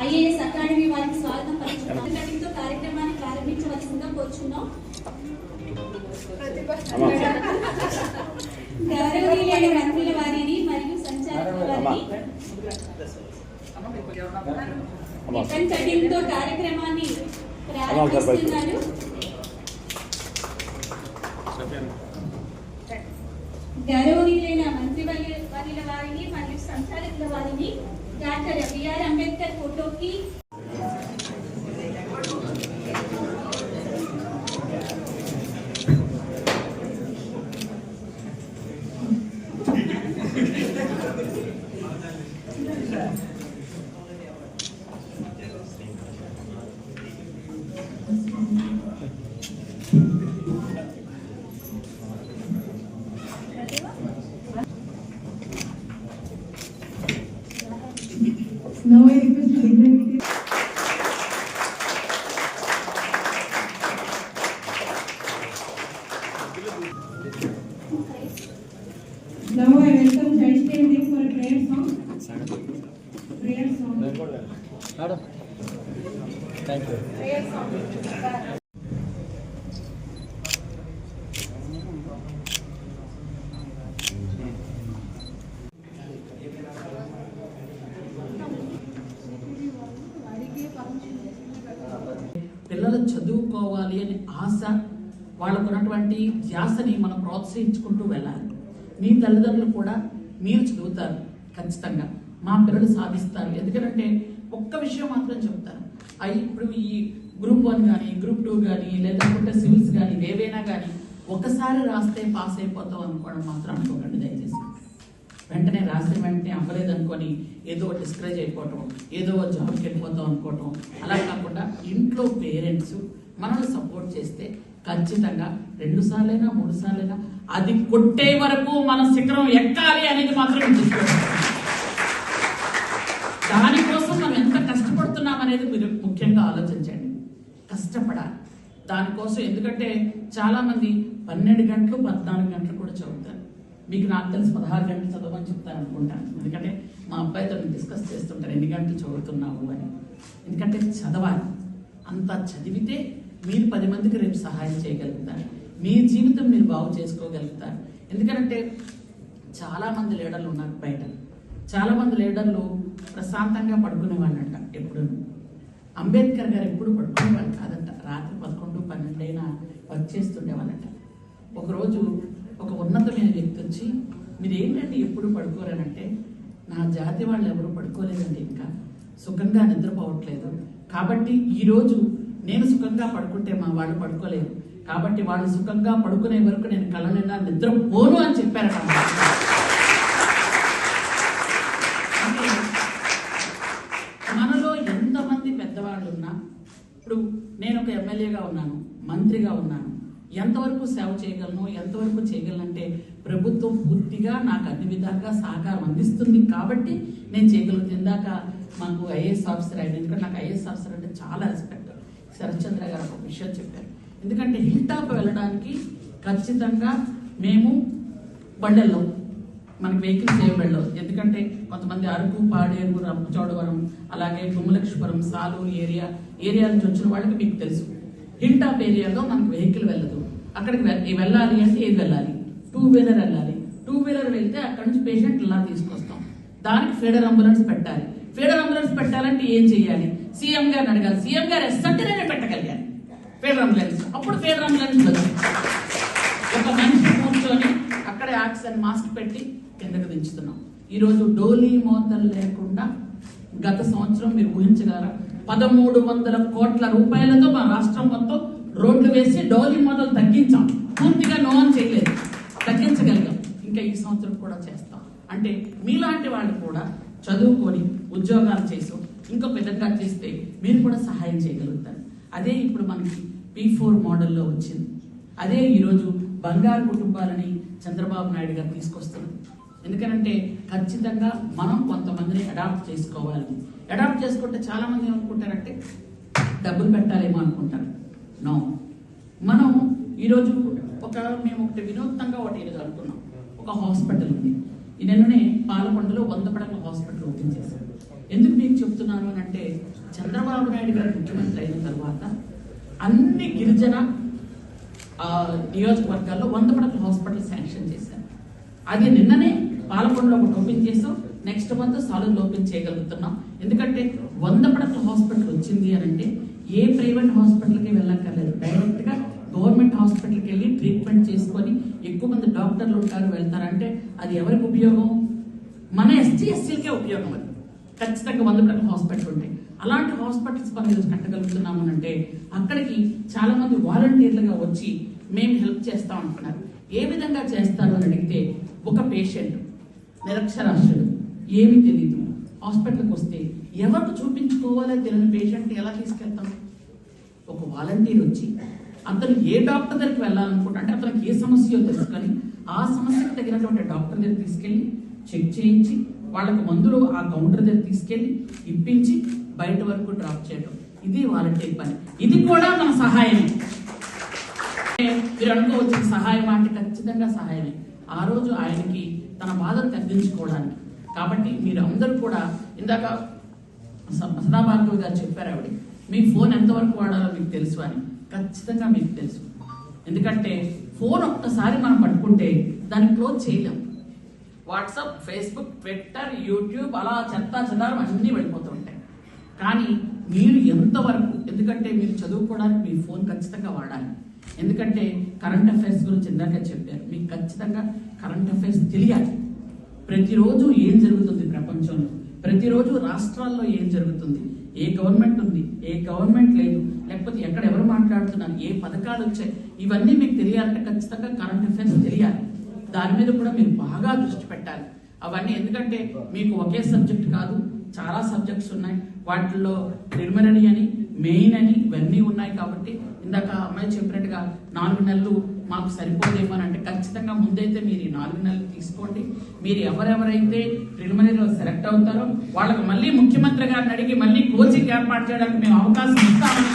IAS academy వారికి స్వాగతం పలుకుతున్నాం. కార్యక్రమాన్ని ప్రారంభించవలసిందిగా కోరుచున్నాం. గౌరవనీయులైన మంత్రుల వారిని మరియు సంచాలకుల వారిని కార్యక్రమాన్ని ప్రారంభిస్తున్నారు. గౌరవనీయులైన మంత్రివర్యుల వారిని మరియు సంచాలకుల వారిని డాక్టర్ బిఆర్ అంబేద్కర్ ఫోటోకి Now I request the dignitary. Now I welcome Judge Dev for a prayer song. Prayer song. Madam. Thank you. Prayer song. పిల్లలు చదువుకోవాలి అనే ఆశ, వాళ్ళకు ఉన్నటువంటి ధ్యాసని మనం ప్రోత్సహించుకుంటూ వెళ్ళాలి. మీ తల్లిదండ్రులు కూడా మీరు చదువుతారు ఖచ్చితంగా, మా పిల్లలు సాధిస్తారు. ఎందుకంటే ఒక్క విషయం మాత్రం చెప్తారు, ఇప్పుడు ఈ గ్రూప్ 1 కానీ గ్రూప్ 2 కానీ లేదంటే సివిల్స్ కానీ ఏవైనా కానీ ఒకసారి రాస్తే పాస్ అయిపోతాం అనుకోవడం మాత్రం అనుకోకండి దయచేసి. వెంటనే రాసిన వెంటనే అవ్వలేదు అనుకొని ఏదో డిస్కరేజ్ అయిపోవటం, ఏదో జాబ్కి వెళ్ళిపోతాం అనుకోవటం, అలా కాకుండా ఇంట్లో పేరెంట్స్ మనల్ని సపోర్ట్ చేస్తే ఖచ్చితంగా 2 సార్లైనా 3 సార్లైనా అది కొట్టే వరకు మన శిఖరం ఎక్కాలి అనేది మాత్రం చూసుకోవాలి. దానికోసం మనం ఎంత కష్టపడుతున్నాం అనేది మీరు ముఖ్యంగా ఆలోచించండి. కష్టపడాలి దానికోసం. ఎందుకంటే చాలా మంది 12 గంటలు 14 గంటలు కూడా చదువుతారు. మీకు నాకు తెలిసి 16 గంటలు చదవమని చెప్తాను అనుకుంటాను. ఎందుకంటే మా అబ్బాయితో డిస్కస్ చేస్తుంటారు ఎన్ని గంటలు చదువుతున్నావు అని. ఎందుకంటే చదవాలి. అంత చదివితే మీరు 10 మందికి రేపు సహాయం చేయగలుగుతారు, మీ జీవితం మీరు బాగు చేసుకోగలుగుతారు. ఎందుకంటే చాలామంది లీడర్లు ఉన్నారు బయట. చాలామంది లీడర్లు ప్రశాంతంగా పడుకునే వాళ్ళంట. ఎప్పుడు అంబేద్కర్ గారు ఎప్పుడు పడుకునేవాళ్ళు కాదంట. రాత్రి 11, 12 అయినా వర్క్ చేస్తుండేవాళ్ళంట. ఒకరోజు ఒక ఉన్నతమైన వ్యక్తి వచ్చి, మీరు ఏంటంటే ఎప్పుడు పడుకోరనంటే, నా జాతి వాళ్ళు ఎవరు పడుకోలేదండి, ఇంకా సుఖంగా నిద్రపోవట్లేదు. కాబట్టి ఈరోజు నేను సుఖంగా పడుకుంటే మా వాళ్ళు పడుకోలేరు, కాబట్టి వాళ్ళు సుఖంగా పడుకునే వరకు నేను కళ్ళ నిండా నిద్రపోను అని చెప్పారట. మనలో ఎంతమంది పెద్దవాళ్ళు ఉన్నా, ఇప్పుడు నేను ఒక ఎమ్మెల్యేగా ఉన్నాను, మంత్రిగా ఉన్నాను, ఎంతవరకు సేవ చేయగలను, ఎంతవరకు చేయగలనంటే ప్రభుత్వం పూర్తిగా నాకు అన్ని విధాలుగా సహకారం అందిస్తుంది కాబట్టి నేను చేయగలుగుతాను. ఇందాక మాకు ఐఏఎస్ ఆఫీసర్ అయిన, ఎందుకంటే నాకు ఐఏఎస్ ఆఫీసర్ అంటే చాలా రెస్పెక్ట్. శరత్చంద్ర గారు ఒక విషయం చెప్పారు. ఎందుకంటే హిల్ టాప్ వెళ్ళడానికి ఖచ్చితంగా మేము బండల్లో మనకి వెహికల్స్ ఏం వెళ్ళవు. ఎందుకంటే కొంతమంది అరకు, పాడేరు, రంపచోడవరం, అలాగే గుమ్మలక్ష్మపురం, సాలూరు ఏరియా నుంచి వచ్చిన వాళ్ళకి మీకు తెలుసు, హిల్ టాప్ ఏరియాలో మనకు వెహికల్ వెళ్ళదు. అక్కడికి వెళ్ళాలి అంటే ఏది వెళ్ళాలి, 2 వీలర్ వెళ్ళాలి. 2 వీలర్ వెళ్తే అక్కడ నుంచి పేషెంట్ ఇలా తీసుకొస్తాం. దానికి ఫీడర్ అంబులెన్స్ పెట్టాలి. ఫీడర్ అంబులెన్స్ పెట్టాలంటే ఏం చేయాలి, సీఎం గారిని అడగాలి. సీఎం గారు ఎస్సంటే నేను పెట్టగలిగాను ఫీడర్ అంబులెన్స్. అప్పుడు ఫీడర్ అంబులెన్స్ ఒక మనిషి కూర్చొని అక్కడే ఆక్సిజన్ మాస్క్ పెట్టి కిందకు దించుతున్నాం. ఈరోజు డోలీ మోతలు లేకుండా గత సంవత్సరం మీరు ఊహించగలరా, 1300 కోట్ల రూపాయలతో మా రాష్ట్రం మొత్తం రోడ్లు వేసి డోలీ మోతలు తగ్గించాం. పూర్తిగా నో అని చేయలేదు, తగ్గించగలిగాం. ఇంకా ఈ సంవత్సరం కూడా చేస్తాం. అంటే మీలాంటి వాళ్ళు కూడా చదువుకొని ఉద్యోగాలు చేసి ఇంకొక విధంగా చేస్తే మీరు కూడా సహాయం చేయగలుగుతారు. అదే ఇప్పుడు మనకి P4 మోడల్లో వచ్చింది. అదే ఈరోజు బంగారు కుటుంబాలని చంద్రబాబు నాయుడు గారు తీసుకొస్తున్నారు. ఎందుకంటే ఖచ్చితంగా మనం కొంతమందిని అడాప్ట్ చేసుకోవాలి. అడాప్ట్ చేసుకుంటే చాలా మంది ఏమనుకుంటారంటే డబ్బులు పెట్టాలేమో అనుకుంటారు. నో, మనం ఈరోజు మేము ఒకటి వినూత్నంగా ఒకటి ఈరోజు అనుకున్నాం. ఒక హాస్పిటల్ ఉంది. ఈ నెలనే పాలకొండలో 100 పడకల హాస్పిటల్ ఓపెన్ చేశారు. ఎందుకు మీకు చెప్తున్నాను అని అంటే, చంద్రబాబు నాయుడు గారు ముఖ్యమంత్రి అయిన తర్వాత అన్ని గిరిజన నియోజకవర్గాల్లో 100 పడకల హాస్పిటల్ శాంక్షన్ చేశారు. అది నిన్ననే పాలకొండలో ఒకటి ఓపెన్ చేసాం, నెక్స్ట్ మంత్ సాలూరులో ఓపెన్ చేయగలుగుతున్నాం. ఎందుకంటే 100 పడకల హాస్పిటల్ వచ్చింది అని అంటే ఏ ప్రైవేట్ హాస్పిటల్కి వెళ్ళక్కర్లేదు, డైరెక్ట్గా గవర్నమెంట్ హాస్పిటల్కి వెళ్ళి ట్రీట్మెంట్ చేసుకొని ఎక్కువ మంది డాక్టర్లు ఉంటారు, వెళ్తారంటే అది ఎవరికి ఉపయోగం? మన ఎస్టీలకే ఉపయోగం. అది ఖచ్చితంగా 100 పడకల హాస్పిటల్ ఉంటాయి. అలాంటి హాస్పిటల్స్ మనం ఈరోజు కట్టగలుగుతున్నాము అంటే అక్కడికి చాలా మంది వాలంటీర్లుగా వచ్చి మేము హెల్ప్ చేస్తాం అంటున్నారు. ఏ విధంగా చేస్తారు అని అడిగితే, ఒక పేషెంట్ నిరక్షరాస్యుడు, ఏమీ తెలీదు, హాస్పిటల్కి వస్తే ఎవరికి చూపించుకోవాలో తెలియని పేషెంట్ ఎలా తీసుకెళ్తాం? ఒక వాలంటీర్ వచ్చి అతను ఏ డాక్టర్ దగ్గరికి వెళ్ళాలనుకుంటా అంటే అతనికి ఏ సమస్యో తెలుసుకొని ఆ సమస్యకు తగినటువంటి డాక్టర్ దగ్గర తీసుకెళ్ళి చెక్ చేయించి వాళ్ళకు మందులు ఆ కౌంటర్ దగ్గర తీసుకెళ్ళి ఇప్పించి బయట వరకు డ్రాప్ చేయడం, ఇది వాలంటీర్ పని. ఇది కూడా మన సహాయమే. మీరు అనుకోవచ్చు సహాయం అంటే ఖచ్చితంగా సహాయమే. ఆ రోజు ఆయనకి తన బాధను తగ్గించుకోవడానికి. కాబట్టి మీరు అందరూ కూడా, ఇందాక సదాభార్గవి గారు చెప్పారు, ఆవిడ మీ ఫోన్ ఎంతవరకు వాడాలో మీకు తెలుసు అని. ఖచ్చితంగా మీకు తెలుసు. ఎందుకంటే ఫోన్ ఒక్కసారి మనం పట్టుకుంటే దాన్ని క్లోజ్ చేయలేం. వాట్సాప్, ఫేస్బుక్, ట్విట్టర్, యూట్యూబ్ అలా చెత్తా చెదారం అన్నీ వెళ్ళిపోతూ ఉంటాయి. కానీ మీరు ఎంతవరకు, ఎందుకంటే మీరు చదువుకోవడానికి మీ ఫోన్ ఖచ్చితంగా వాడాలి. ఎందుకంటే కరెంట్ అఫైర్స్ గురించి ఇందాక చెప్పారు, మీకు ఖచ్చితంగా కరెంట్ అఫైర్స్ తెలియాలి. ప్రతిరోజు ఏం జరుగుతుంది ప్రపంచంలో, ప్రతిరోజు రాష్ట్రాల్లో ఏం జరుగుతుంది, ఏ గవర్నమెంట్ ఉంది, ఏ గవర్నమెంట్ లేదు, లేకపోతే ఎక్కడ ఎవరు మాట్లాడుతున్నారు, ఏ పథకాలు వచ్చాయి, ఇవన్నీ మీకు తెలియాలంటే ఖచ్చితంగా కరెంట్ అఫైర్స్ తెలియాలి. దాని మీద కూడా మీరు బాగా దృష్టి పెట్టాలి. అవన్నీ ఎందుకంటే మీకు ఒకే సబ్జెక్ట్ కాదు, చాలా సబ్జెక్ట్స్ ఉన్నాయి. వాటిల్లో ప్రిలిమినరీ అని, మెయిన్ అని ఇవన్నీ ఉన్నాయి. కాబట్టి ఇందాక అమ్మాయి చెప్పినట్టుగా 4 నెలలు మాకు సరిపోదేమో అని అంటే ఖచ్చితంగా ముందైతే మీరు ఈ 4 నెలలు తీసుకోండి. మీరు ఎవరెవరైతే ప్రిలిమినరీలో సెలెక్ట్ అవుతారో వాళ్ళకి మళ్ళీ ముఖ్యమంత్రి గారిని అడిగి మళ్ళీ కోచింగ్ ఏర్పాటు చేయడానికి మేము అవకాశం ఇస్తామని